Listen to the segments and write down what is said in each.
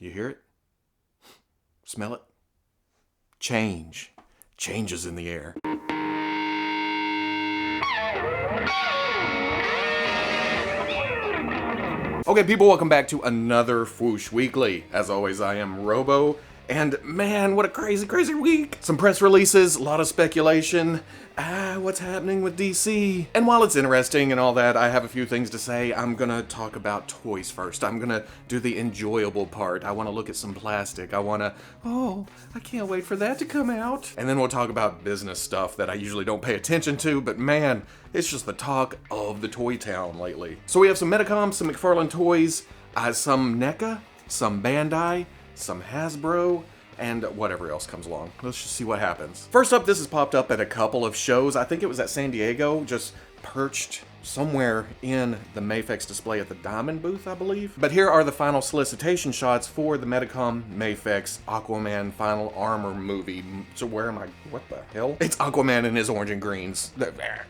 You hear it? Smell it? Change. Change is in the air. Okay, people, welcome back to another Fwoosh Weekly. As always, I am Robo, and man, what a crazy, crazy week. Some press releases, a lot of speculation. What's happening with DC? And while it's interesting and all that, I have a few things to say. I'm gonna talk about toys first. I'm gonna do the enjoyable part. I wanna look at some plastic. I can't wait for that to come out. And then we'll talk about business stuff that I usually don't pay attention to, but man, it's just the talk of the toy town lately. So we have some Metacom, some McFarlane toys, some NECA, some Bandai, some Hasbro, and whatever else comes along. Let's just see what happens. First up, this has popped up at a couple of shows. I think it was at San Diego, just perched somewhere in the Mafex display at the Diamond booth, I believe. But here are the final solicitation shots for the Metacom Mafex Aquaman Final Armor movie. So where am I? What the hell? It's Aquaman in his orange and greens.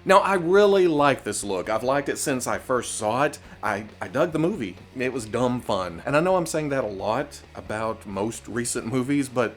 Now, I really like this look. I've liked it since I first saw it. I dug the movie. It was dumb fun. And I know I'm saying that a lot about most recent movies, but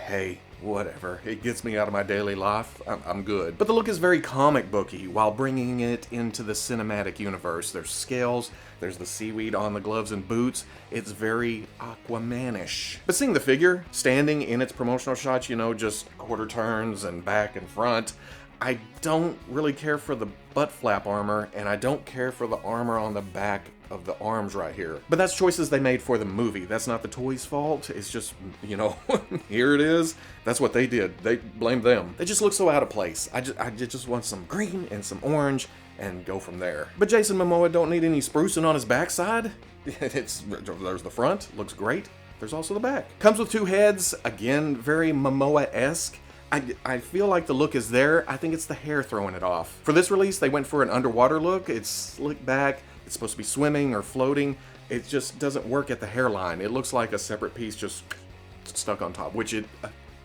hey, whatever. It gets me out of my daily life. I'm good. But the look is very comic booky while bringing it into the cinematic universe. There's scales, there's the seaweed on the gloves and boots. It's very Aquaman-ish. But seeing the figure standing in its promotional shots, you know, just quarter turns and back and front, I don't really care for the butt flap armor, and I don't care for the armor on the back of the arms right here. But that's choices they made for the movie. That's not the toy's fault. It's just, you know, here it is. That's what they did. They blame them. They just look so out of place. I just want some green and some orange and go from there. But Jason Momoa don't need any sprucing on his backside. There's the front, looks great. There's also the back. Comes with two heads, again, very Momoa-esque. I feel like the look is there. I think it's the hair throwing it off. For this release, they went for an underwater look. It's slicked back. It's supposed to be swimming or floating. It just doesn't work at the hairline. It looks like a separate piece just stuck on top, which it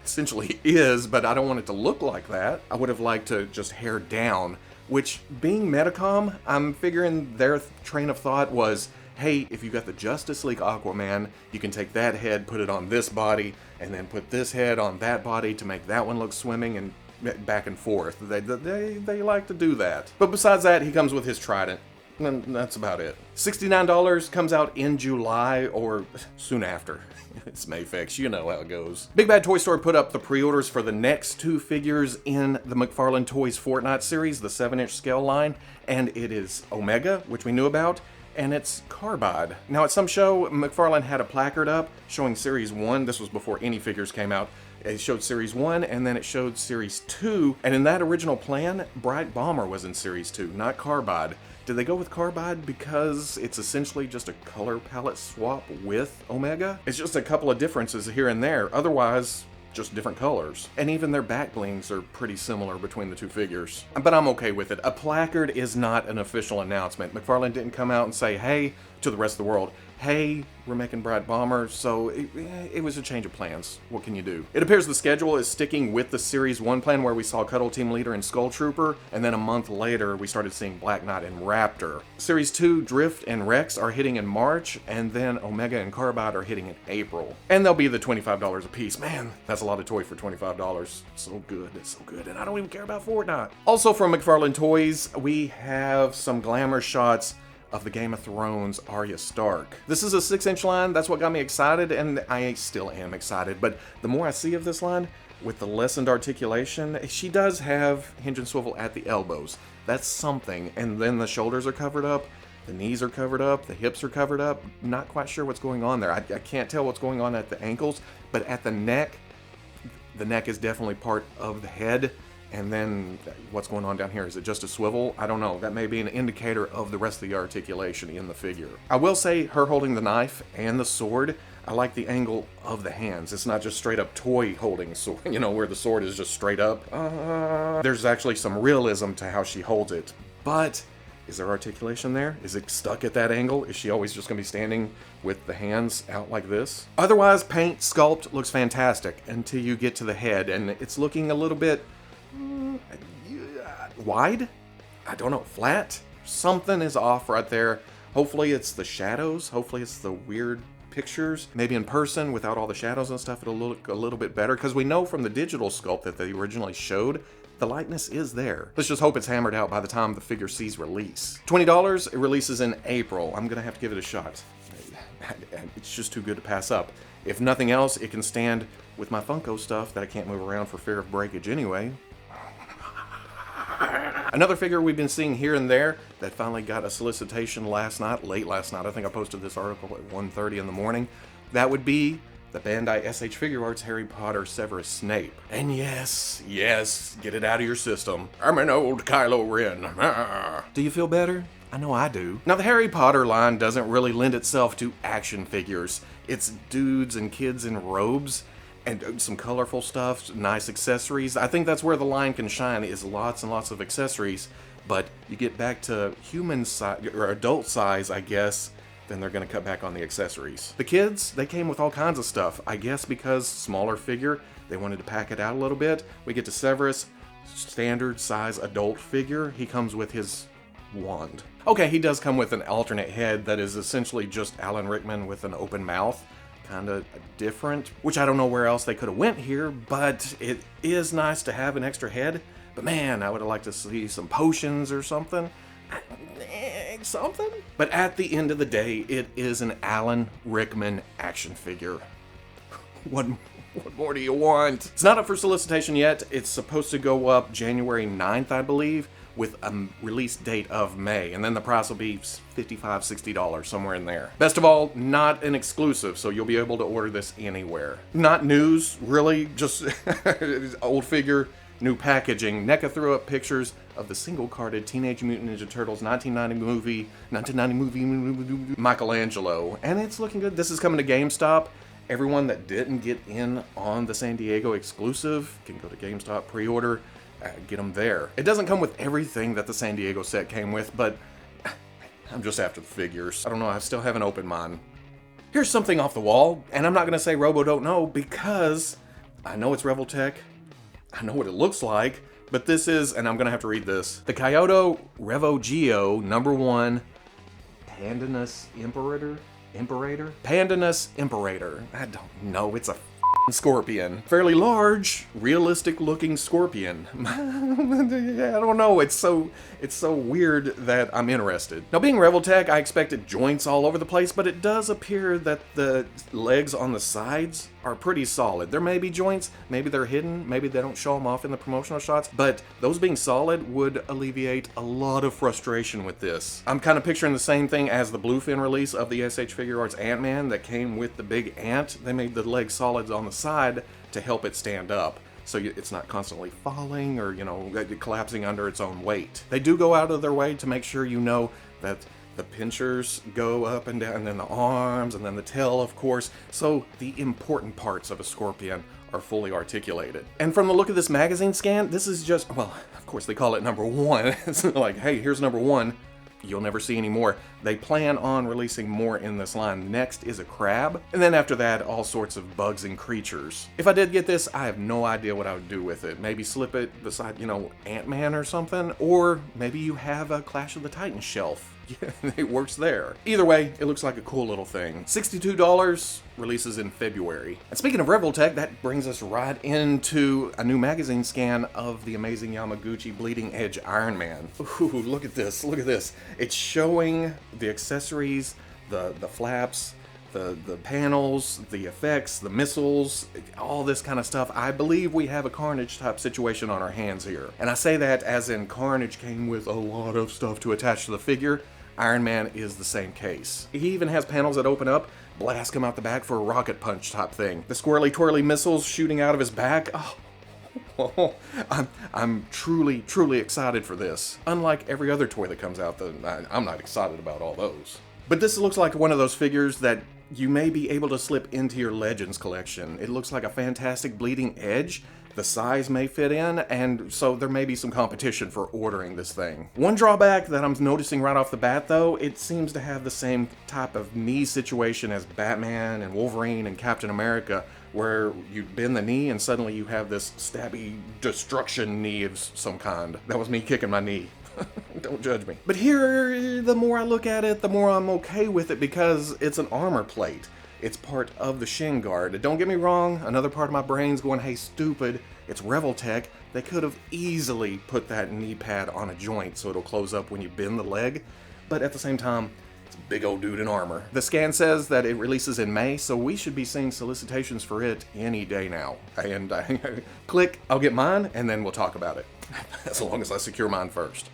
essentially is, but I don't want it to look like that. I would have liked to just hair down, which, being Metacom, I'm figuring their train of thought was, hey, if you got the Justice League Aquaman, you can take that head, put it on this body, and then put this head on that body to make that one look swimming and back and forth. They like to do that. But besides that, he comes with his trident. And that's about it. $69 comes out in July or soon after. It's Mafex, you know how it goes. Big Bad Toy Store put up the pre-orders for the next two figures in the McFarlane Toys Fortnite series, the 7-inch scale line, and it is Omega, which we knew about, and it's Carbide. Now, at some show, McFarlane had a placard up showing Series 1. This was before any figures came out. It showed Series 1, and then it showed Series 2, and in that original plan, Bright Bomber was in Series 2, not Carbide. Did they go with Carbide because it's essentially just a color palette swap with Omega? It's just a couple of differences here and there. Otherwise, just different colors. And even their back blings are pretty similar between the two figures. But I'm okay with it. A placard is not an official announcement. McFarlane didn't come out and say, hey, to the rest of the world, hey, we're making Bright Bomber, so it was a change of plans. What can you do? It appears the schedule is sticking with the Series 1 plan where we saw Cuddle Team Leader and Skull Trooper, and then a month later we started seeing Black Knight and Raptor. Series 2, Drift and Rex are hitting in March, and then Omega and Carbide are hitting in April. And they'll be the $25 a piece. Man, that's a lot of toy for $25. So good, it's so good, and I don't even care about Fortnite. Also from McFarlane Toys, we have some glamour shots of the Game of Thrones Arya Stark. This is a 6-inch line. That's what got me excited, and I still am excited. But the more I see of this line, with the lessened articulation, she does have hinge and swivel at the elbows. That's something. And then the shoulders are covered up, the knees are covered up, the hips are covered up. Not quite sure what's going on there. I can't tell what's going on at the ankles, but at the neck is definitely part of the head. And then what's going on down here? Is it just a swivel? I don't know. That may be an indicator of the rest of the articulation in the figure. I will say her holding the knife and the sword, I like the angle of the hands. It's not just straight up toy holding a sword, you know, where the sword is just straight up. There's actually some realism to how she holds it. But is there articulation there? Is it stuck at that angle? Is she always just gonna be standing with the hands out like this? Otherwise, paint sculpt looks fantastic until you get to the head, and it's looking a little bit wide? I don't know, flat? Something is off right there. Hopefully it's the shadows. Hopefully it's the weird pictures, maybe in person without all the shadows and stuff, it'll look a little bit better, because we know from the digital sculpt that they originally showed, the likeness is there. Let's just hope it's hammered out by the time the figure sees release. $20, it releases in April. I'm gonna have to give it a shot. It's just too good to pass up. If nothing else, it can stand with my Funko stuff that I can't move around for fear of breakage anyway. Another figure we've been seeing here and there that finally got a solicitation last night, late last night. I think I posted this article at 1:30 in the morning. That would be the Bandai SH Figure Arts Harry Potter Severus Snape. And yes, get it out of your system. I'm an old Kylo Ren. Do you feel better? I know I do. Now, the Harry Potter line doesn't really lend itself to action figures. It's dudes and kids in robes and some colorful stuff, nice accessories. I think that's where the line can shine, is lots and lots of accessories. But you get back to human size, or adult size, I guess, then they're gonna cut back on the accessories. The kids, they came with all kinds of stuff. I guess because smaller figure, they wanted to pack it out a little bit. We get to Severus, standard size adult figure. He comes with his wand. Okay, he does come with an alternate head that is essentially just Alan Rickman with an open mouth. Kind of different, which I don't know where else they could have went here, but it is nice to have an extra head. But man, I would have liked to see some potions or something. Something? But at the end of the day, it is an Alan Rickman action figure. What more do you want? It's not up for solicitation yet. It's supposed to go up January 9th, I believe, with a release date of May, and then the price will be $55, $60, somewhere in there. Best of all, not an exclusive, so you'll be able to order this anywhere. Not news, really, just old figure, new packaging. NECA threw up pictures of the single-carded Teenage Mutant Ninja Turtles 1990 movie Michelangelo, and it's looking good. This is coming to GameStop. Everyone that didn't get in on the San Diego exclusive can go to GameStop, pre-order, get them there. It doesn't come with everything that the San Diego set came with, but I'm just after the figures. I don't know, I still haven't opened mine. Here's something off the wall, and I'm not gonna say Robo don't know, because I know it's Revoltech, I know what it looks like, but this is, and I'm gonna have to read this, the Kyoto Revo Geo #1 Pandanus Imperator? Pandanus Imperator. I don't know, it's a scorpion. Fairly large, realistic looking scorpion. I don't know, it's so weird that I'm interested. Now, being Revoltech, I expected joints all over the place, but it does appear that the legs on the sides are pretty solid. There may be joints, maybe they're hidden, maybe they don't show them off in the promotional shots, but those being solid would alleviate a lot of frustration with this. I'm kind of picturing the same thing as the Bluefin release of the SH Figure Arts Ant Man that came with the big ant. They made the leg solids on the side to help it stand up, so it's not constantly falling or, collapsing under its own weight. They do go out of their way to make sure you know that the pinchers go up and down, and then the arms, and then the tail, of course, so the important parts of a scorpion are fully articulated. And from the look of this magazine scan, this is just, well, of course they call it #1. It's like, hey, here's #1. You'll never see any more. They plan on releasing more in this line. Next is a crab, and then after that, all sorts of bugs and creatures. If I did get this, I have no idea what I would do with it. Maybe slip it beside, Ant-Man or something, or maybe you have a Clash of the Titans shelf. Yeah, it works there. Either way, it looks like a cool little thing. $62, releases in February. And speaking of Revoltech, that brings us right into a new magazine scan of the amazing Yamaguchi Bleeding Edge Iron Man. Ooh, look at this, look at this. It's showing the accessories, the flaps, the panels, the effects, the missiles, all this kind of stuff. I believe we have a Carnage type situation on our hands here. And I say that as in Carnage came with a lot of stuff to attach to the figure. Iron Man is the same case. He even has panels that open up, blast come out the back for a rocket punch type thing. The squirrely twirly missiles shooting out of his back. Oh, I'm truly, truly excited for this. Unlike every other toy that comes out, I'm not excited about all those. But this looks like one of those figures that you may be able to slip into your Legends collection. It looks like a fantastic Bleeding Edge. The size may fit in, and so there may be some competition for ordering this thing. One drawback that I'm noticing right off the bat, though, it seems to have the same type of knee situation as Batman and Wolverine and Captain America, where you bend the knee and suddenly you have this stabby destruction knee of some kind. That was me kicking my knee. Don't judge me. But here, the more I look at it, the more I'm okay with it, because it's an armor plate. it's part of the shin guard. Don't get me wrong, another part of my brain's going, hey stupid, it's Revoltech. They could have easily put that knee pad on a joint so it'll close up when you bend the leg, but at the same time, it's a big old dude in armor. The scan says that it releases in May, so we should be seeing solicitations for it any day now. And click, I'll get mine, and then we'll talk about it. As long as I secure mine first.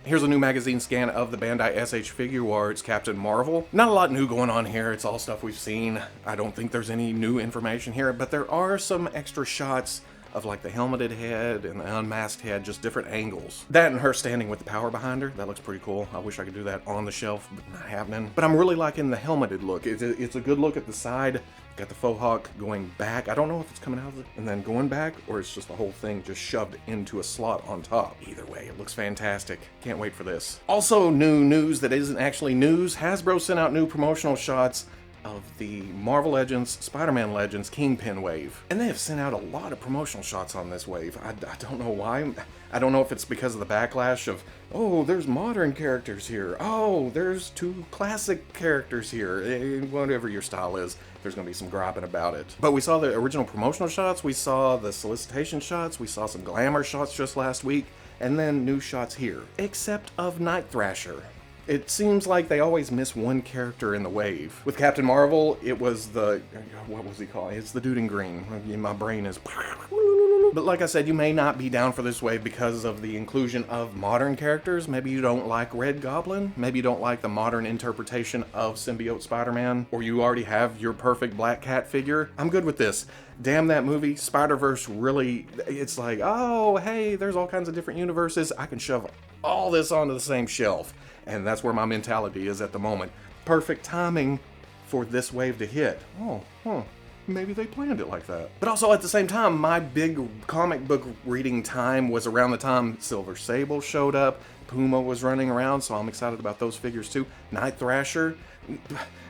Here's a new magazine scan of the Bandai SH Figuarts Captain Marvel. Not a lot new going on here, it's all stuff we've seen. I don't think there's any new information here, but there are some extra shots of like the helmeted head and the unmasked head, just different angles. That and her standing with the power behind her, that looks pretty cool. I wish I could do that on the shelf, but not happening. But I'm really liking the helmeted look. It's a good look at the side. Got the faux hawk going back. I don't know if it's coming out of it and then going back, or it's just the whole thing just shoved into a slot on top. Either way, it looks fantastic. Can't wait for this. Also, new news that isn't actually news. Hasbro sent out new promotional shots of the Marvel Legends, Spider-Man Legends Kingpin wave. And they have sent out a lot of promotional shots on this wave. I don't know why. I don't know if it's because of the backlash of, oh, there's modern characters here. Oh, there's 2 classic characters here. Whatever your style is, there's going to be some griping about it. But we saw the original promotional shots, we saw the solicitation shots, we saw some glamour shots just last week, and then new shots here. Except of Night Thrasher. It seems like they always miss one character in the wave. With Captain Marvel, it was the, what was he called? It's the dude in green. My brain is... But like I said, you may not be down for this wave because of the inclusion of modern characters. Maybe you don't like Red Goblin. Maybe you don't like the modern interpretation of Symbiote Spider-Man. Or you already have your perfect Black Cat figure. I'm good with this. Damn that movie. Spider-Verse really, it's like, oh, hey, there's all kinds of different universes. I can shove all this onto the same shelf. And that's where my mentality is at the moment. Perfect timing for this wave to hit. Oh, maybe they planned it like that. But also at the same time, my big comic book reading time was around the time Silver Sable showed up. Puma was running around, so I'm excited about those figures too. Night Thrasher.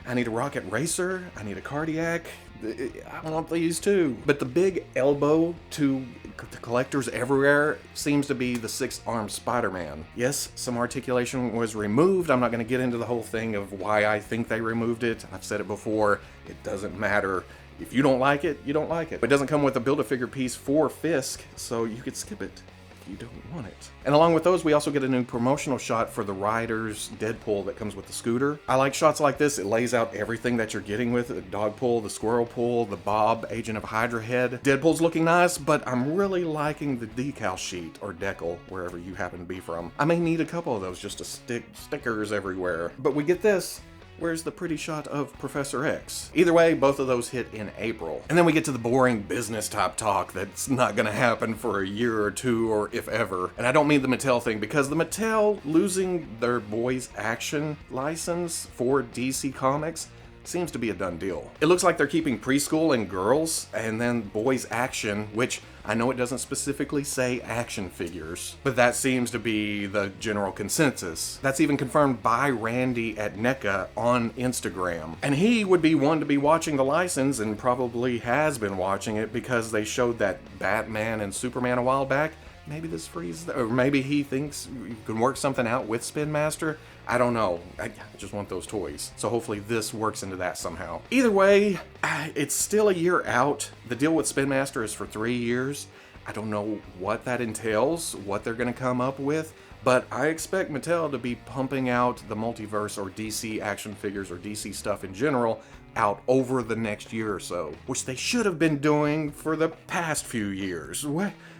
I need a Rocket Racer. I need a Cardiac. I want these too. But the big elbow to the collectors everywhere seems to be the 6-armed Spider-Man. Yes, some articulation was removed. I'm not going to get into the whole thing of why I think they removed it. I've said it before. It doesn't matter. If you don't like it, you don't like it. It doesn't come with a Build-A-Figure piece for Fisk, so you could skip it if you don't want it. And along with those, we also get a new promotional shot for the Riders Deadpool that comes with the scooter. I like shots like this. It lays out everything that you're getting with it. The dog pull, the squirrel pull, the Bob Agent of Hydra head. Deadpool's looking nice, but I'm really liking the decal sheet, or decal, wherever you happen to be from. I may need a couple of those just to stick stickers everywhere. But we get this. Where's the pretty shot of Professor X? Either way, both of those hit in April. And then we get to the boring business type talk that's not gonna happen for a year or two, or if ever. And I don't mean the Mattel thing, because the Mattel losing their Boys Action license for DC Comics seems to be a done deal. It looks like they're keeping preschool and girls, and then Boys Action, which I know it doesn't specifically say action figures, but that seems to be the general consensus. That's even confirmed by Randy at NECA on Instagram. And he would be one to be watching the license, and probably has been watching it, because they showed that Batman and Superman a while back. Maybe this frees, or maybe he thinks you can work something out with Spin Master. I don't know. I just want those toys. So hopefully this works into that somehow. Either way, it's still a year out. The deal with Spin Master is for 3 years. I don't know what that entails, what they're going to come up with, but I expect Mattel to be pumping out the multiverse or DC action figures or DC stuff in general out over the next year or so, which they should have been doing for the past few years.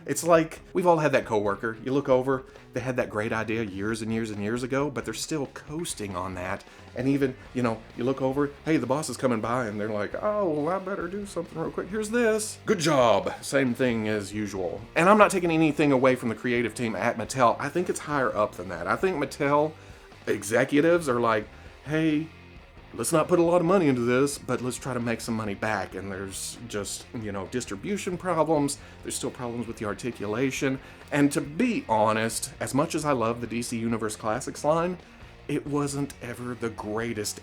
It's like, we've all had that coworker. You look over, they had that great idea years and years and years ago, but they're still coasting on that. And even, you look over, hey, the boss is coming by, and they're like, oh, I better do something real quick. Here's this. Good job. Same thing as usual. And I'm not taking anything away from the creative team at Mattel. I think it's higher up than that. I think Mattel executives are like, hey, let's not put a lot of money into this, but let's try to make some money back. And there's just, distribution problems. There's still problems with the articulation. And to be honest, as much as I love the DC Universe Classics line, it wasn't ever the greatest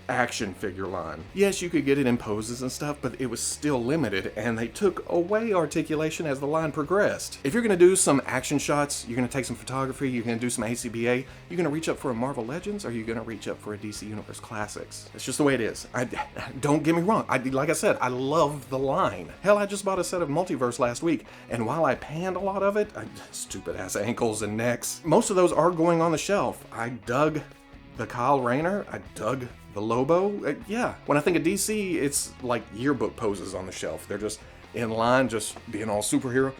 action figure line. Yes, you could get it in poses and stuff, but it was still limited, and they took away articulation as the line progressed. If you're gonna do some action shots, you're gonna take some photography, you're gonna do some ACBA, you're gonna reach up for a Marvel Legends, or you're gonna reach up for a DC Universe Classics. It's just the way it is. Don't get me wrong, like I said, I love the line. Hell, I just bought a set of Multiverse last week, and while I panned a lot of it, stupid ass ankles and necks, most of those are going on the shelf. I dug the Kyle Rayner, I dug the Lobo. Yeah, when I think of DC, it's like yearbook poses on the shelf. They're just in line, just being all superhero.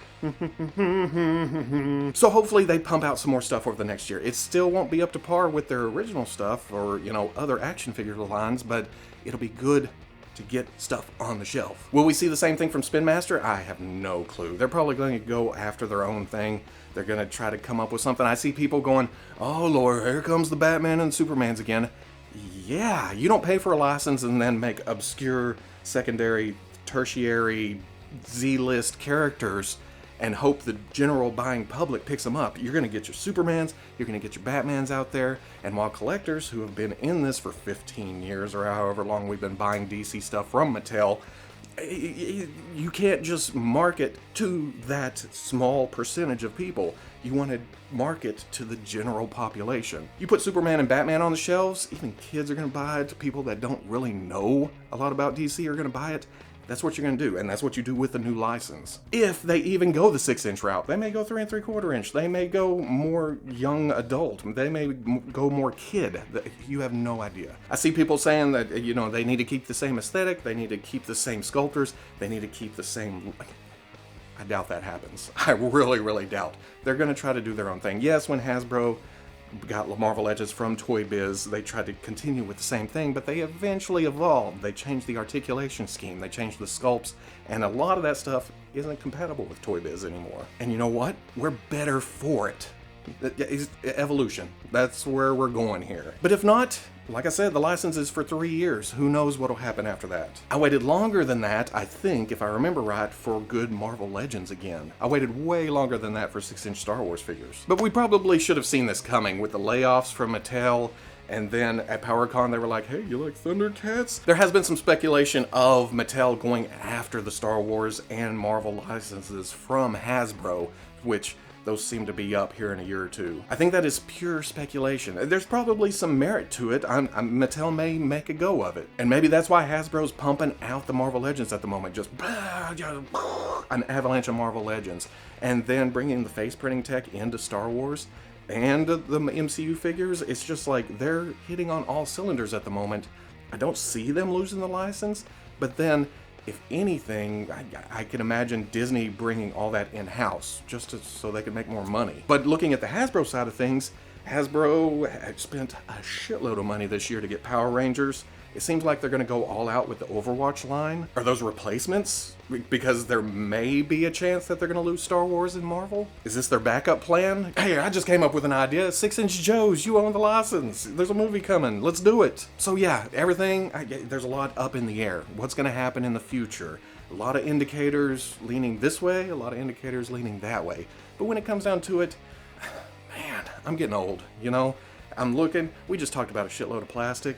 So hopefully they pump out some more stuff over the next year. It still won't be up to par with their original stuff or, you know, other action figure lines, but it'll be good to get stuff on the shelf. Will we see the same thing from Spin Master? I have no clue. They're probably going to go after their own thing. They're going to try to come up with something. I see people going, oh Lord, here comes the Batman and Supermans again. Yeah, you don't pay for a license and then make obscure, secondary, tertiary, Z-list characters and hope the general buying public picks them up. You're going to get your Supermans, you're going to get your Batmans out there, and while collectors who have been in this for 15 years or however long we've been buying DC stuff from Mattel, you can't just market to that small percentage of people. You want to market to the general population. You put Superman and Batman on the shelves, even kids are going to buy it. People that don't really know a lot about DC are going to buy it. That's what you're going to do, and that's what you do with the new license. If they even go the 6-inch route, they may go 3 3/4 inch. They may go more young adult. They may go more kid. You have no idea. I see people saying that, you know, they need to keep the same aesthetic. They need to keep the same sculptors. They need to keep the same... I doubt that happens. I really, really doubt. They're going to try to do their own thing. Yes, when Hasbro got Marvel Legends from Toy Biz, they tried to continue with the same thing, but they eventually evolved. They changed the articulation scheme, they changed the sculpts, and a lot of that stuff isn't compatible with Toy Biz anymore. And you know what? We're better for it. It's evolution. That's where we're going here. But if not, like I said, the license is for 3 years. Who knows what'll happen after that? I waited longer than that, I think, if I remember right, for good Marvel Legends again. I waited way longer than that for 6-inch Star Wars figures. But we probably should have seen this coming with the layoffs from Mattel, and then at PowerCon they were like, hey, you like Thundercats? There has been some speculation of Mattel going after the Star Wars and Marvel licenses from Hasbro, which those seem to be up here in a year or two. I think that is pure speculation. There's probably some merit to it. Mattel may make a go of it. And maybe that's why Hasbro's pumping out the Marvel Legends at the moment. Just an avalanche of Marvel Legends. And then bringing the face printing tech into Star Wars and the MCU figures. It's just like they're hitting on all cylinders at the moment. I don't see them losing the license, but then if anything, I can imagine Disney bringing all that in-house just so they can make more money. But looking at the Hasbro side of things, Hasbro spent a shitload of money this year to get Power Rangers. It seems like they're going to go all out with the Overwatch line. Are those replacements? Because there may be a chance that they're going to lose Star Wars and Marvel? Is this their backup plan? Hey, I just came up with an idea. 6-inch Joes, you own the license. There's a movie coming. Let's do it. So yeah, everything, there's a lot up in the air. What's going to happen in the future? A lot of indicators leaning this way, a lot of indicators leaning that way. But when it comes down to it, man, I'm getting old, you know? I'm looking, we just talked about a shitload of plastic.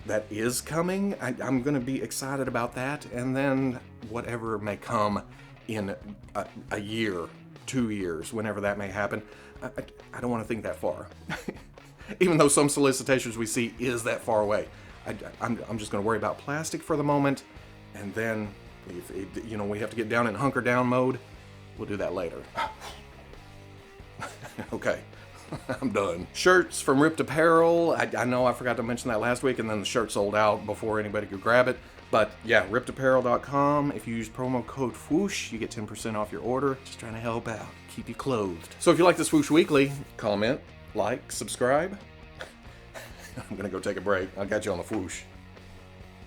That is coming. I'm going to be excited about that, and then whatever may come in a year, 2 years, whenever that may happen. I don't want to think that far. Even though some solicitations we see is that far away. I'm just going to worry about plastic for the moment, and then if we have to get down in hunker down mode, we'll do that later. Okay. I'm done. Shirts from Ripped Apparel. I know I forgot to mention that last week, and then the shirt sold out before anybody could grab it. But yeah, rippedapparel.com. If you use promo code Fwoosh, you get 10% off your order. Just trying to help out, keep you clothed. So if you like this Fwoosh Weekly, comment, like, subscribe. I'm gonna go take a break. I got you on the Fwoosh.